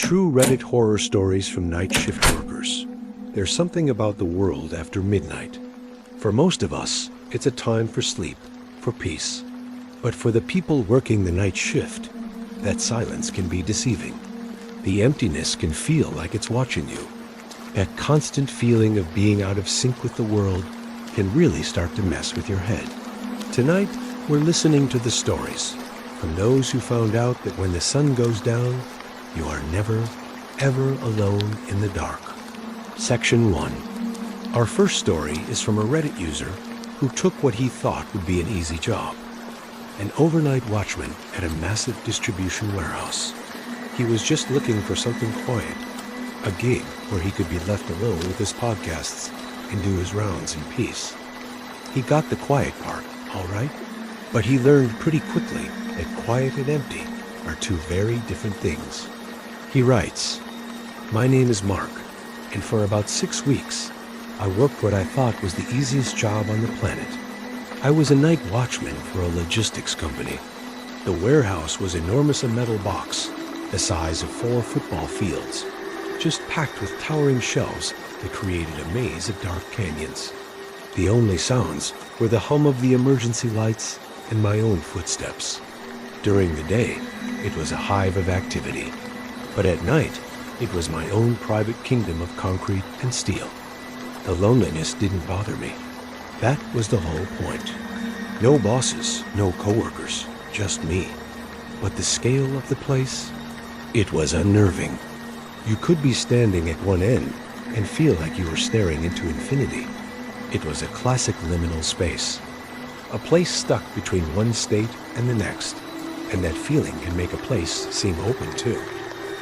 True Reddit horror stories from night shift workers. There's something about the world after midnight. For most of us, it's a time for sleep, for peace. But for the people working the night shift, that silence can be deceiving. The emptiness can feel like it's watching you. That constant feeling of being out of sync with the world can really start to mess with your head. Tonight, we're listening to the stories from those who found out that when the sun goes down, you are never, ever alone in the dark. Section 1. Our first story is from a Reddit user who took what he thought would be an easy job. An overnight watchman at a massive distribution warehouse. He was just looking for something quiet, a gig where he could be left alone with his podcasts and do his rounds in peace. He got the quiet part, all right, but he learned pretty quickly that quiet and empty are two very different things. He writes, "My name is Mark, and for about 6 weeks, I worked what I thought was the easiest job on the planet. I was a night watchman for a logistics company. The warehouse was enormous, a metal box, the size of 4 football fields, just packed with towering shelves that created a maze of dark canyons. The only sounds were the hum of the emergency lights and my own footsteps. During the day, it was a hive of activity. But at night, it was my own private kingdom of concrete and steel. The loneliness didn't bother me. That was the whole point. No bosses, no coworkers, just me. But the scale of the place, it was unnerving. You could be standing at one end and feel like you were staring into infinity. It was a classic liminal space, a place stuck between one state and the next, and that feeling can make a place seem open too.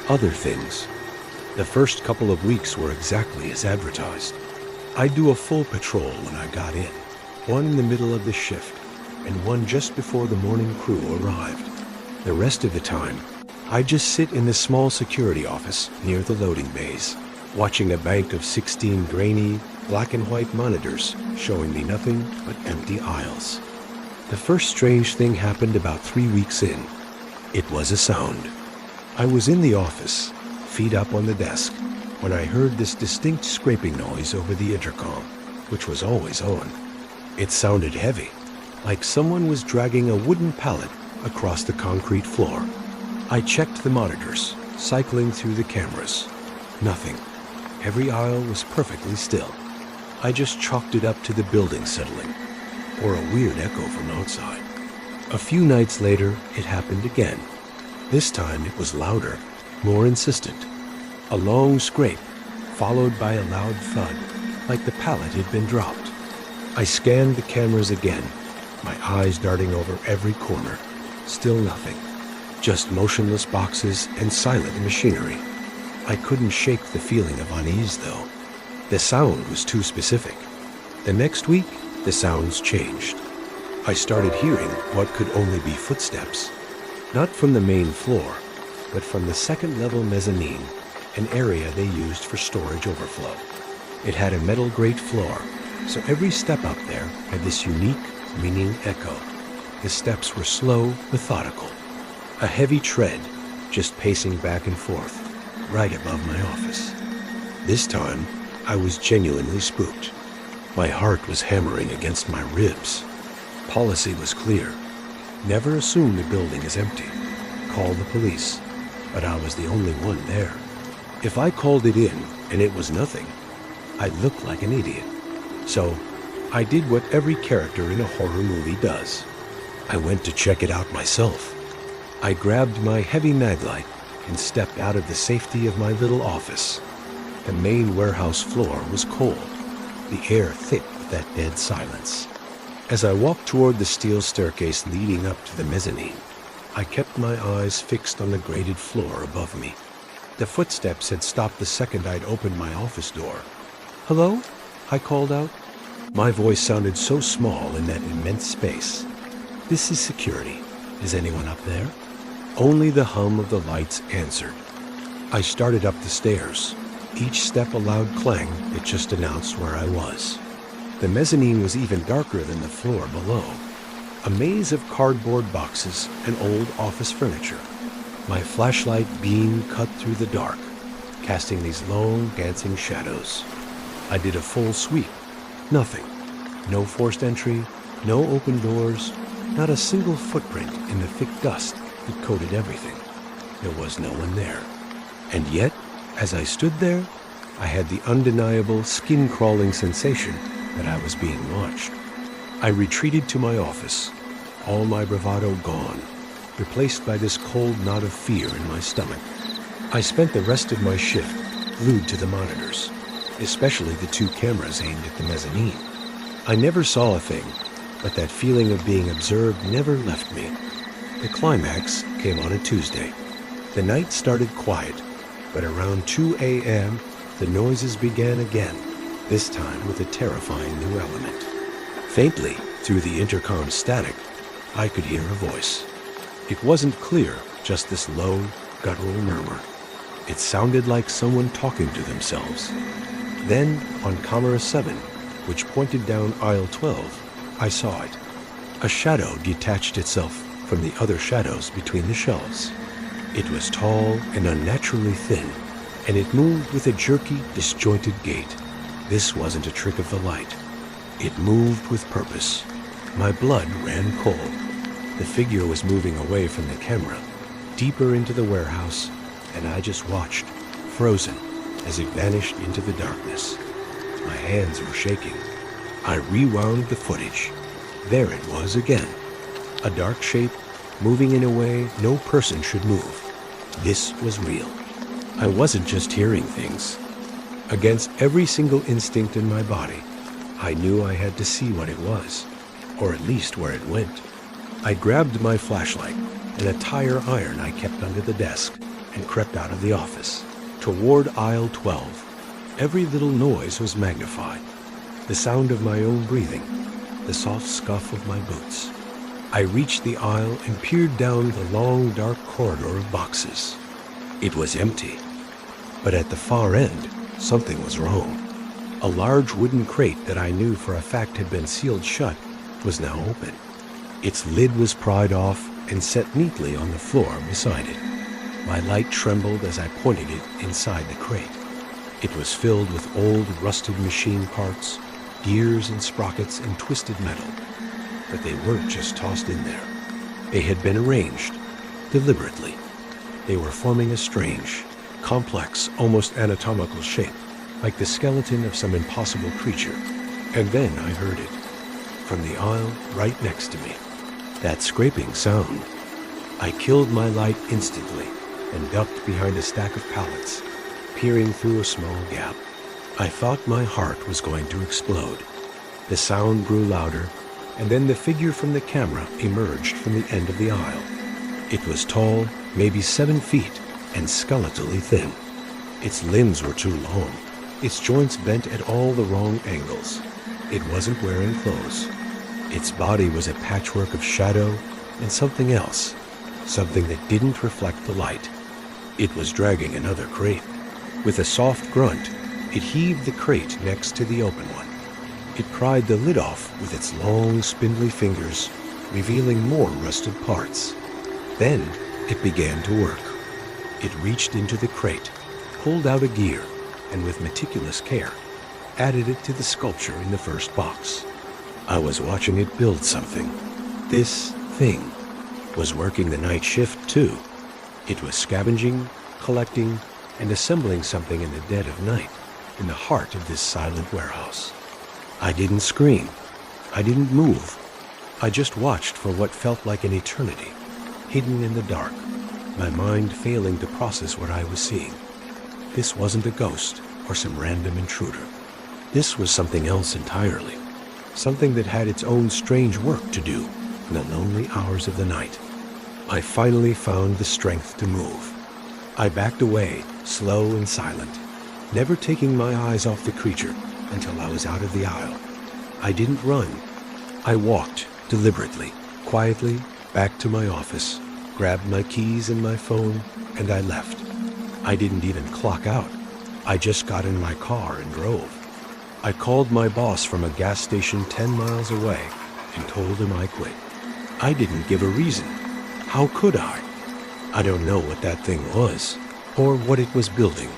Other things. The first couple of weeks were exactly as advertised. I'd do a full patrol when I got in, one in the middle of the shift, and one just before the morning crew arrived. The rest of the time, I'd just sit in the small security office near the loading bays, watching a bank of 16 grainy, black and white monitors showing me nothing but empty aisles. The first strange thing happened about 3 weeks in. It was a sound. I was in the office, feet up on the desk, when I heard this distinct scraping noise over the intercom, which was always on. It sounded heavy, like someone was dragging a wooden pallet across the concrete floor. I checked the monitors, cycling through the cameras. Nothing. Every aisle was perfectly still. I just chalked it up to the building settling, or a weird echo from outside. A few nights later, it happened again. This time it was louder, more insistent. A long scrape, followed by a loud thud, like the pallet had been dropped. I scanned the cameras again, my eyes darting over every corner. Still nothing. Just motionless boxes and silent machinery. I couldn't shake the feeling of unease, though. The sound was too specific. The next week, the sounds changed. I started hearing what could only be footsteps. Not from the main floor, but from the second-level mezzanine, an area they used for storage overflow. It had a metal grate floor, so every step up there had this unique, ringing echo. The steps were slow, methodical. A heavy tread, just pacing back and forth, right above my office. This time, I was genuinely spooked. My heart was hammering against my ribs. Policy was clear. Never assume the building is empty. Call the police. But I was the only one there. If I called it in and it was nothing, I'd look like an idiot. So I did what every character in a horror movie does. I went to check it out myself. I grabbed my heavy maglite and stepped out of the safety of my little office. The main warehouse floor was cold, the air thick with that dead silence. As I walked toward the steel staircase leading up to the mezzanine, I kept my eyes fixed on the grated floor above me. The footsteps had stopped the second I'd opened my office door. "Hello?" I called out. My voice sounded so small in that immense space. "This is security. Is anyone up there?" Only the hum of the lights answered. I started up the stairs, each step a loud clang that just announced where I was. The mezzanine was even darker than the floor below. A maze of cardboard boxes and old office furniture. My flashlight beam cut through the dark, casting these long, dancing shadows. I did a full sweep. Nothing. No forced entry, no open doors, not a single footprint in the thick dust that coated everything. There was no one there. And yet, as I stood there, I had the undeniable skin-crawling sensation that I was being watched. I retreated to my office, all my bravado gone, replaced by this cold knot of fear in my stomach. I spent the rest of my shift glued to the monitors, especially the 2 cameras aimed at the mezzanine. I never saw a thing, but that feeling of being observed never left me. The climax came on a Tuesday. The night started quiet, but around 2 a.m., the noises began again, this time with a terrifying new element. Faintly, through the intercom static, I could hear a voice. It wasn't clear, just this low, guttural murmur. It sounded like someone talking to themselves. Then, on camera 7, which pointed down aisle 12, I saw it. A shadow detached itself from the other shadows between the shelves. It was tall and unnaturally thin, and it moved with a jerky, disjointed gait. This wasn't a trick of the light. It moved with purpose. My blood ran cold. The figure was moving away from the camera, deeper into the warehouse, and I just watched, frozen, as it vanished into the darkness. My hands were shaking. I rewound the footage. There it was again. A dark shape, moving in a way no person should move. This was real. I wasn't just hearing things. Against every single instinct in my body, I knew I had to see what it was, or at least where it went. I grabbed my flashlight and a tire iron I kept under the desk and crept out of the office, toward aisle 12. Every little noise was magnified. The sound of my own breathing, the soft scuff of my boots. I reached the aisle and peered down the long, dark corridor of boxes. It was empty. But at the far end, something was wrong. A large wooden crate that I knew for a fact had been sealed shut was now open. Its lid was pried off and set neatly on the floor beside it. My light trembled as I pointed it inside the crate. It was filled with old, rusted machine parts, gears and sprockets and twisted metal. But they weren't just tossed in there. They had been arranged, deliberately. They were forming a strange, complex, almost anatomical shape, like the skeleton of some impossible creature. And then I heard it, from the aisle right next to me. That scraping sound. I killed my light instantly and ducked behind a stack of pallets, peering through a small gap. I thought my heart was going to explode. The sound grew louder, and then the figure from the camera emerged from the end of the aisle. It was tall, maybe 7 feet, and skeletally thin. Its limbs were too long. Its joints bent at all the wrong angles. It wasn't wearing clothes. Its body was a patchwork of shadow and something else, something that didn't reflect the light. It was dragging another crate. With a soft grunt, it heaved the crate next to the open one. It pried the lid off with its long, spindly fingers, revealing more rusted parts. Then it began to work. It reached into the crate, pulled out a gear, and with meticulous care, added it to the sculpture in the first box. I was watching it build something. This thing was working the night shift too. It was scavenging, collecting, and assembling something in the dead of night, in the heart of this silent warehouse. I didn't scream. I didn't move. I just watched for what felt like an eternity, hidden in the dark, my mind failing to process what I was seeing. This wasn't a ghost or some random intruder. This was something else entirely. Something that had its own strange work to do in the lonely hours of the night. I finally found the strength to move. I backed away, slow and silent, never taking my eyes off the creature until I was out of the aisle. I didn't run. I walked deliberately, quietly, back to my office, grabbed my keys and my phone, and I left. I didn't even clock out. I just got in my car and drove. I called my boss from a gas station 10 miles away and told him I quit. I didn't give a reason. How could I? I don't know what that thing was, or what it was building,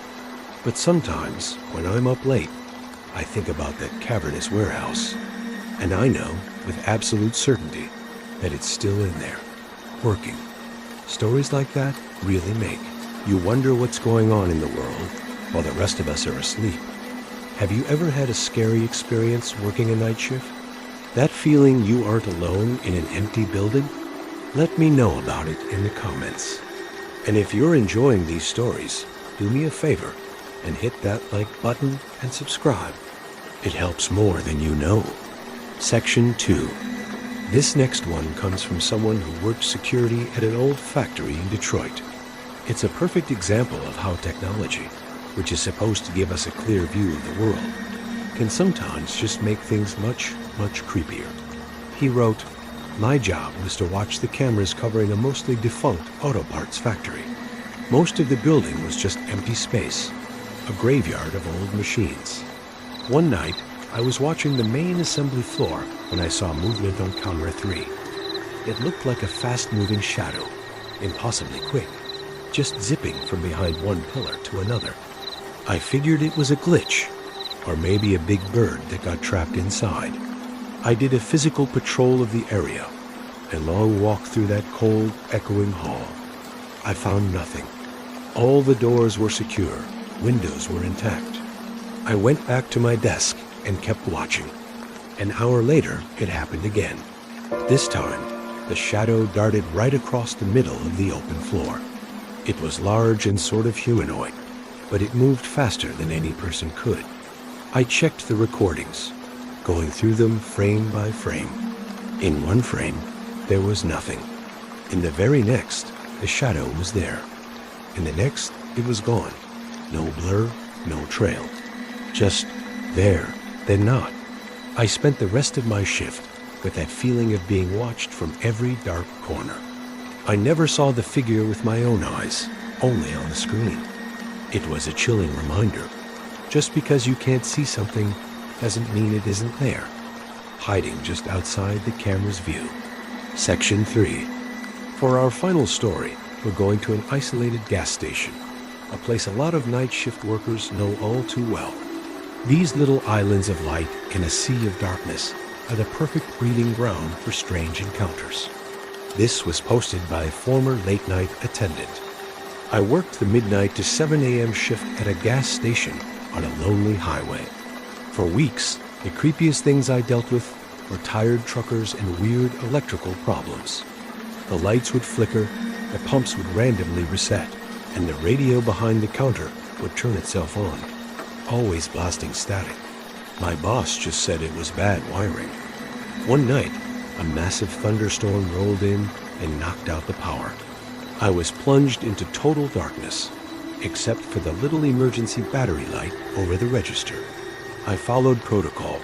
but sometimes, when I'm up late, I think about that cavernous warehouse, and I know with absolute certainty that it's still in there, working. Stories like that really make you wonder what's going on in the world while the rest of us are asleep. Have you ever had a scary experience working a night shift? That feeling you aren't alone in an empty building? Let me know about it in the comments. And if you're enjoying these stories, do me a favor and hit that like button and subscribe. It helps more than you know. Section 2. This next one comes from someone who worked security at an old factory in Detroit. It's a perfect example of how technology, which is supposed to give us a clear view of the world, can sometimes just make things much, much creepier. He wrote, "My job was to watch the cameras covering a mostly defunct auto parts factory. Most of the building was just empty space, a graveyard of old machines. One night, I was watching the main assembly floor when I saw movement on camera 3. It looked like a fast-moving shadow, impossibly quick, just zipping from behind one pillar to another. I figured it was a glitch, or maybe a big bird that got trapped inside. I did a physical patrol of the area, a long walk through that cold, echoing hall. I found nothing. All the doors were secure, windows were intact. I went back to my desk and kept watching. An hour later, it happened again. This time, the shadow darted right across the middle of the open floor. It was large and sort of humanoid, but it moved faster than any person could. I checked the recordings, going through them frame by frame. In one frame, there was nothing. In the very next, the shadow was there. In the next, it was gone. No blur, no trail. Just there, then not. I spent the rest of my shift with that feeling of being watched from every dark corner. I never saw the figure with my own eyes, only on the screen. It was a chilling reminder. Just because you can't see something doesn't mean it isn't there, hiding just outside the camera's view. Section 3. For our final story, we're going to an isolated gas station, a place a lot of night shift workers know all too well. These little islands of light in a sea of darkness are the perfect breeding ground for strange encounters. This was posted by a former late-night attendant. I worked the midnight to 7 a.m. shift at a gas station on a lonely highway. For weeks, the creepiest things I dealt with were tired truckers and weird electrical problems. The lights would flicker, the pumps would randomly reset, and the radio behind the counter would turn itself on, always blasting static. My boss just said it was bad wiring. One night, a massive thunderstorm rolled in and knocked out the power. I was plunged into total darkness, except for the little emergency battery light over the register. I followed protocol,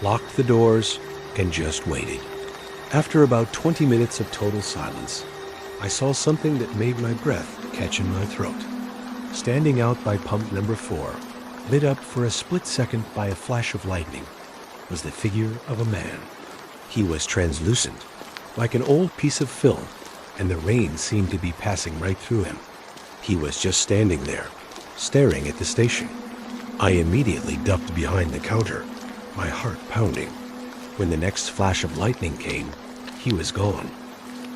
locked the doors, and just waited. After about 20 minutes of total silence, I saw something that made my breath catch in my throat. Standing out by pump number 4, lit up for a split second by a flash of lightning, was the figure of a man. He was translucent, like an old piece of film, and the rain seemed to be passing right through him. He was just standing there, staring at the station. I immediately ducked behind the counter, my heart pounding. When the next flash of lightning came, he was gone.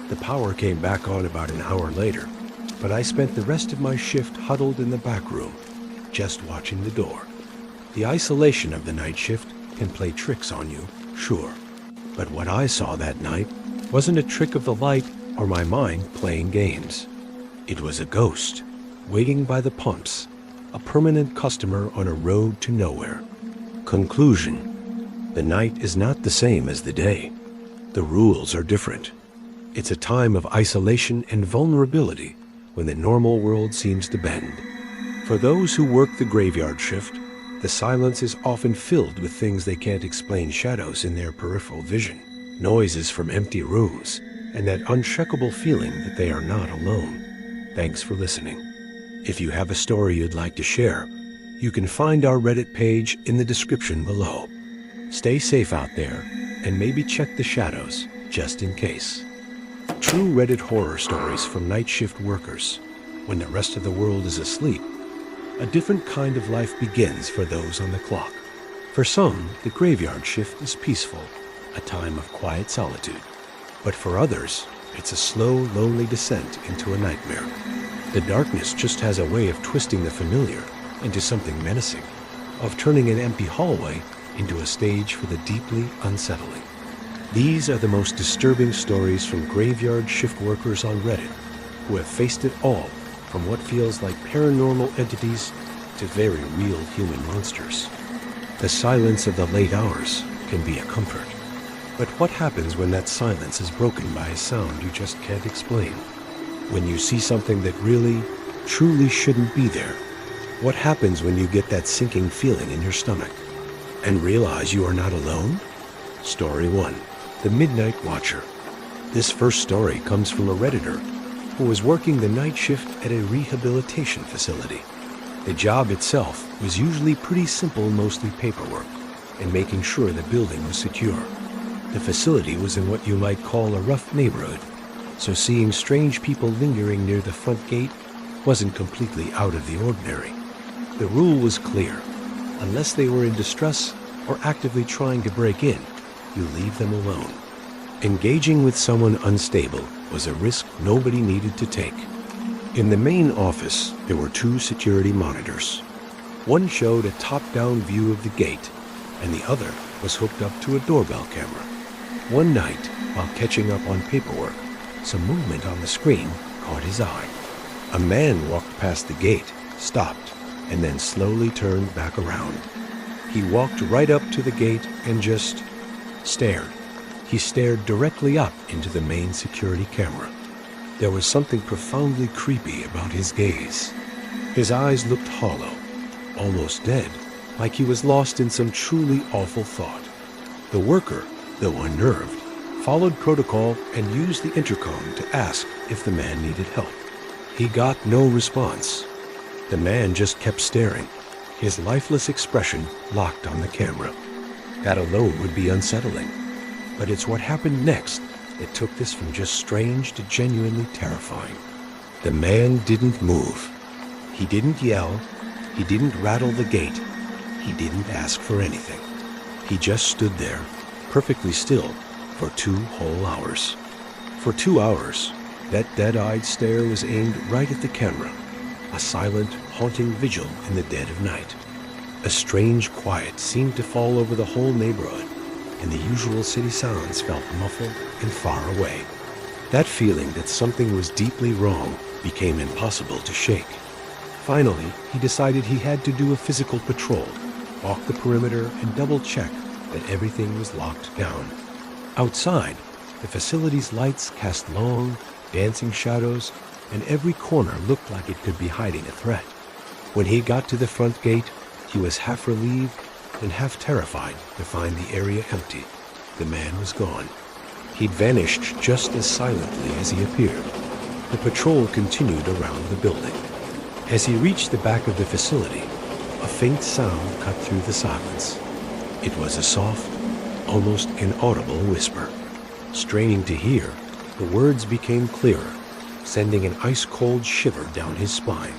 The power came back on about an hour later, but I spent the rest of my shift huddled in the back room, just watching the door. The isolation of the night shift can play tricks on you, sure. But what I saw that night wasn't a trick of the light or my mind playing games. It was a ghost, waiting by the pumps, a permanent customer on a road to nowhere. Conclusion: the night is not the same as the day. The rules are different. It's a time of isolation and vulnerability when the normal world seems to bend. For those who work the graveyard shift, the silence is often filled with things they can't explain, shadows in their peripheral vision, noises from empty rooms, and that unshakable feeling that they are not alone. Thanks for listening. If you have a story you'd like to share, you can find our Reddit page in the description below. Stay safe out there, and maybe check the shadows, just in case. True Reddit horror stories from night shift workers. When the rest of the world is asleep, a different kind of life begins for those on the clock. For some, the graveyard shift is peaceful, a time of quiet solitude. But for others, it's a slow, lonely descent into a nightmare. The darkness just has a way of twisting the familiar into something menacing, of turning an empty hallway into a stage for the deeply unsettling. These are the most disturbing stories from graveyard shift workers on Reddit who have faced it all, from what feels like paranormal entities to very real human monsters. The silence of the late hours can be a comfort. But what happens when that silence is broken by a sound you just can't explain? When you see something that really, truly shouldn't be there? What happens when you get that sinking feeling in your stomach and realize you are not alone? Story 1. The Midnight Watcher. This first story comes from a Redditor who was working the night shift at a rehabilitation facility. The job itself was usually pretty simple, mostly paperwork, and making sure the building was secure. The facility was in what you might call a rough neighborhood, so seeing strange people lingering near the front gate wasn't completely out of the ordinary. The rule was clear. Unless they were in distress or actively trying to break in, you leave them alone. Engaging with someone unstable was a risk nobody needed to take. In the main office, there were 2 security monitors. One showed a top-down view of the gate, and the other was hooked up to a doorbell camera. One night, while catching up on paperwork, some movement on the screen caught his eye. A man walked past the gate, stopped, and then slowly turned back around. He walked right up to the gate and just stared. He stared directly up into the main security camera. There was something profoundly creepy about his gaze. His eyes looked hollow, almost dead, like he was lost in some truly awful thought. The worker, though unnerved, followed protocol and used the intercom to ask if the man needed help. He got no response. The man just kept staring, his lifeless expression locked on the camera. That alone would be unsettling. But it's what happened next that took this from just strange to genuinely terrifying. The man didn't move. He didn't yell. He didn't rattle the gate. He didn't ask for anything. He just stood there, perfectly still, for 2 whole hours. For 2 hours, that dead-eyed stare was aimed right at the camera, a silent, haunting vigil in the dead of night. A strange quiet seemed to fall over the whole neighborhood, and the usual city sounds felt muffled and far away. That feeling that something was deeply wrong became impossible to shake. Finally, he decided he had to do a physical patrol, walk the perimeter, and double-check that everything was locked down. Outside, the facility's lights cast long, dancing shadows, and every corner looked like it could be hiding a threat. When he got to the front gate, he was half relieved and half terrified to find the area empty. The man was gone. He'd vanished just as silently as he appeared. The patrol continued around the building. As he reached the back of the facility, a faint sound cut through the silence. It was a soft, almost inaudible whisper. Straining to hear, the words became clearer, sending an ice-cold shiver down his spine.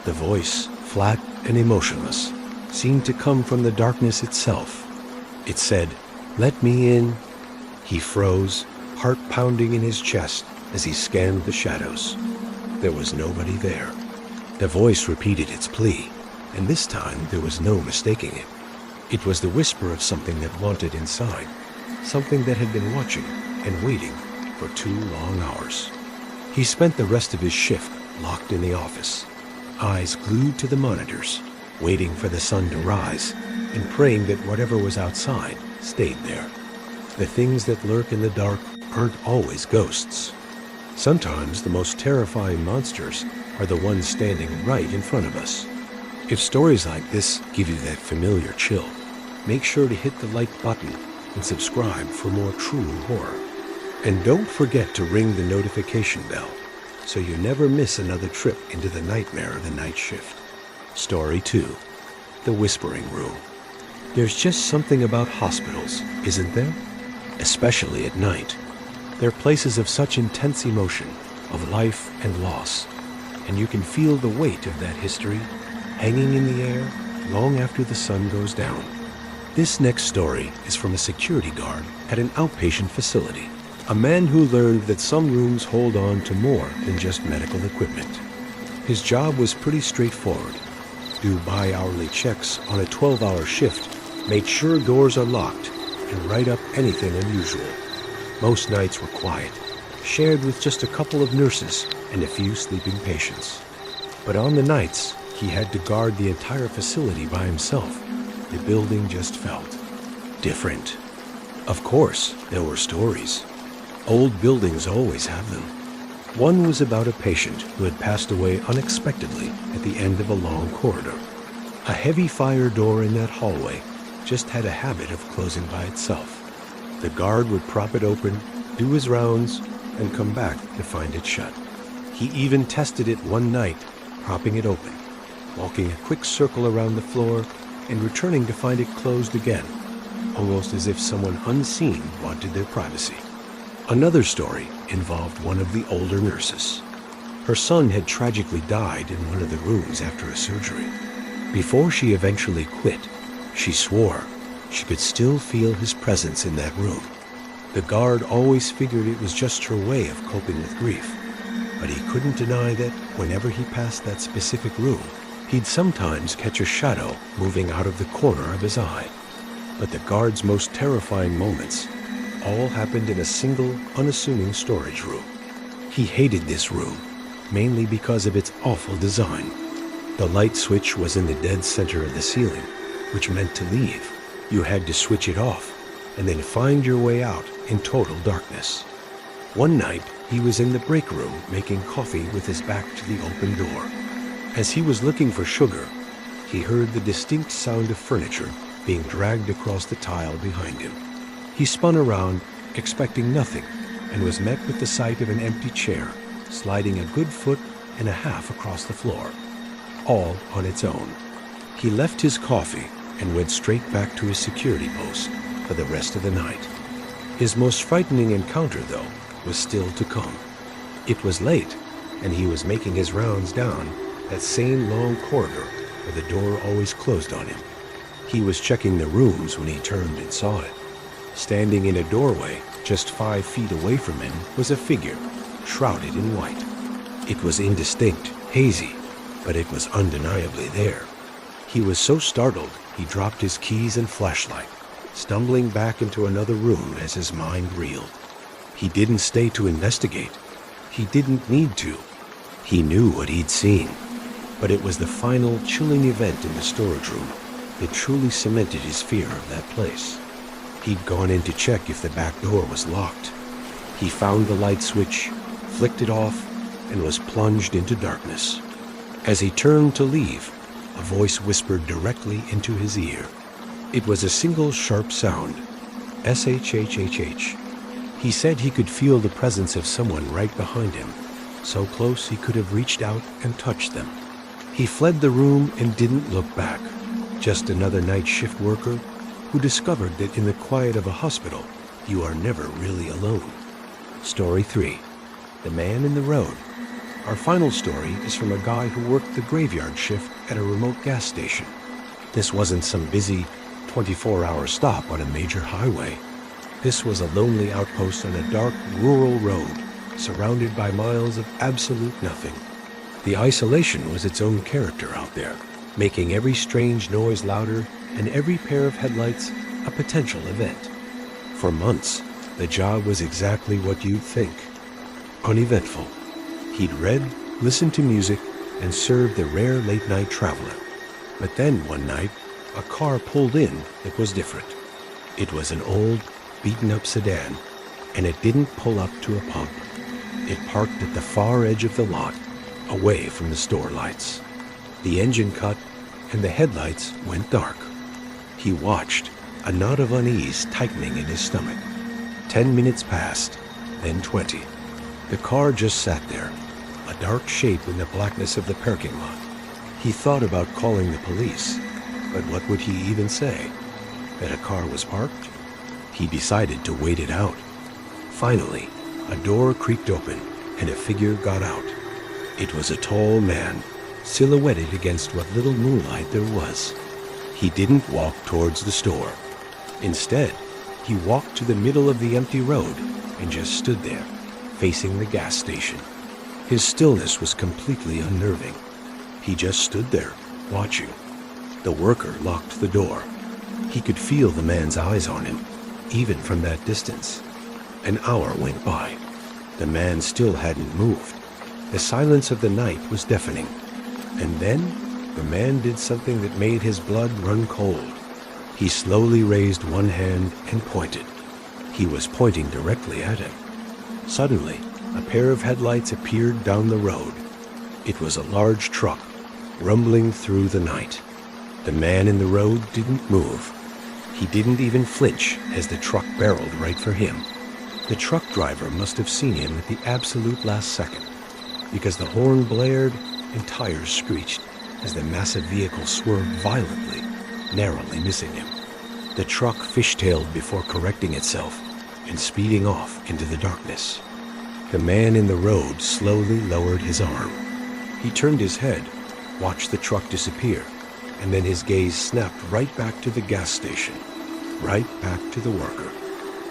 The voice, flat and emotionless, seemed to come from the darkness itself. It said, "Let me in." He froze, heart pounding in his chest as he scanned the shadows. There was nobody there. The voice repeated its plea, and this time there was no mistaking it. It was the whisper of something that wanted inside, something that had been watching and waiting for 2 long hours. He spent the rest of his shift locked in the office, eyes glued to the monitors, waiting for the sun to rise and praying that whatever was outside stayed there. The things that lurk in the dark aren't always ghosts. Sometimes the most terrifying monsters are the ones standing right in front of us. If stories like this give you that familiar chill, make sure to hit the like button and subscribe for more true horror. And don't forget to ring the notification bell so you never miss another trip into the nightmare of the night shift. Story 2. The Whispering Room. There's just something about hospitals, isn't there? Especially at night. They're places of such intense emotion, of life and loss, and you can feel the weight of that history hanging in the air long after the sun goes down. This next story is from a security guard at an outpatient facility, a man who learned that some rooms hold on to more than just medical equipment. His job was pretty straightforward. Do bi-hourly checks on a 12-hour shift, make sure doors are locked, and write up anything unusual. Most nights were quiet, shared with just a couple of nurses and a few sleeping patients. But on the nights, he had to guard the entire facility by himself. The building just felt different. Of course, there were stories. Old buildings always have them. One was about a patient who had passed away unexpectedly at the end of a long corridor. A heavy fire door in that hallway just had a habit of closing by itself. The guard would prop it open, do his rounds, and come back to find it shut. He even tested it one night, propping it open, walking a quick circle around the floor, and returning to find it closed again, almost as if someone unseen wanted their privacy. Another story involved one of the older nurses. Her son had tragically died in one of the rooms after a surgery. Before she eventually quit, she swore she could still feel his presence in that room. The guard always figured it was just her way of coping with grief, but he couldn't deny that whenever he passed that specific room, he'd sometimes catch a shadow moving out of the corner of his eye. But the guard's most terrifying moments all happened in a single, unassuming storage room. He hated this room, mainly because of its awful design. The light switch was in the dead center of the ceiling, which meant to leave, you had to switch it off and then find your way out in total darkness. One night, he was in the break room making coffee with his back to the open door. As he was looking for sugar, he heard the distinct sound of furniture being dragged across the tile behind him. He spun around, expecting nothing, and was met with the sight of an empty chair sliding a good foot and a half across the floor, all on its own. He left his coffee and went straight back to his security post for the rest of the night. His most frightening encounter, though, was still to come. It was late, and he was making his rounds down that same long corridor where the door always closed on him. He was checking the rooms when he turned and saw it. Standing in a doorway just 5 feet away from him was a figure, shrouded in white. It was indistinct, hazy, but it was undeniably there. He was so startled, he dropped his keys and flashlight, stumbling back into another room as his mind reeled. He didn't stay to investigate. He didn't need to. He knew what he'd seen, but it was the final chilling event in the storage room that truly cemented his fear of that place. He'd gone in to check if the back door was locked. He found the light switch, flicked it off, and was plunged into darkness. As he turned to leave, a voice whispered directly into his ear. It was a single sharp sound, S-H-H-H-H. He said he could feel the presence of someone right behind him, so close he could have reached out and touched them. He fled the room and didn't look back, just another night shift worker who discovered that in the quiet of a hospital, you are never really alone. Story 3, The Man in the Road. Our final story is from a guy who worked the graveyard shift at a remote gas station. This wasn't some busy 24-hour stop on a major highway. This was a lonely outpost on a dark, rural road, surrounded by miles of absolute nothing. The isolation was its own character out there, making every strange noise louder and every pair of headlights a potential event. For months, the job was exactly what you'd think. Uneventful. He'd read, listened to music, and served the rare late-night traveler. But then one night, a car pulled in that was different. It was an old, beaten-up sedan, and it didn't pull up to a pump. It parked at the far edge of the lot, away from the store lights. The engine cut, and the headlights went dark. He watched, a knot of unease tightening in his stomach. 10 minutes passed, then 20. The car just sat there, a dark shape in the blackness of the parking lot. He thought about calling the police, but what would he even say? That a car was parked? He decided to wait it out. Finally, A door creaked open, and a figure got out. It was a tall man, silhouetted against what little moonlight there was. He didn't walk towards the store. Instead, he walked to the middle of the empty road and just stood there, facing the gas station. His stillness was completely unnerving. He just stood there, watching. The worker locked the door. He could feel the man's eyes on him, even from that distance. An hour went by. The man still hadn't moved. The silence of the night was deafening. And then, the man did something that made his blood run cold. He slowly raised one hand and pointed. He was pointing directly at him. Suddenly, a pair of headlights appeared down the road. It was a large truck, rumbling through the night. The man in the road didn't move. He didn't even flinch as the truck barreled right for him. The truck driver must have seen him at the absolute last second, because the horn blared and tires screeched as the massive vehicle swerved violently, narrowly missing him. The truck fishtailed before correcting itself and speeding off into the darkness. The man in the road slowly lowered his arm. He turned his head, watched the truck disappear, and then his gaze snapped right back to the gas station, right back to the worker.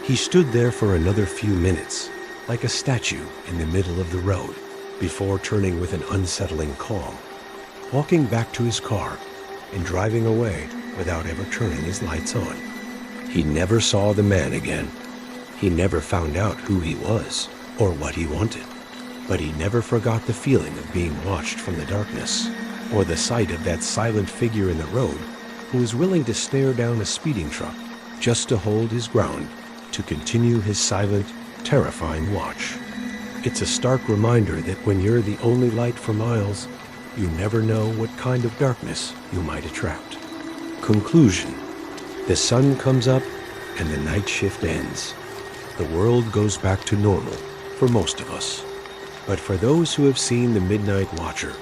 He stood there for another few minutes, like a statue in the middle of the road, before turning with an unsettling calm, walking back to his car and driving away without ever turning his lights on. He never saw the man again. He never found out who he was or what he wanted, but he never forgot the feeling of being watched from the darkness, or the sight of that silent figure in the road who was willing to stare down a speeding truck just to hold his ground, to continue his silent, terrifying watch. It's a stark reminder that when you're the only light for miles, you never know what kind of darkness you might attract. Conclusion: the sun comes up and the night shift ends. The world goes back to normal for most of us. But for those who have seen the Midnight Watcher,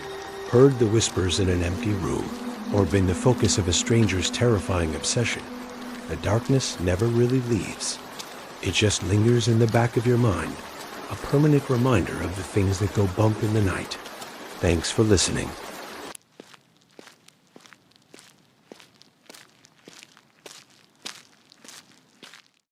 heard the whispers in an empty room, or been the focus of a stranger's terrifying obsession, the darkness never really leaves. It just lingers in the back of your mind, a permanent reminder of the things that go bump in the night. Thanks for listening.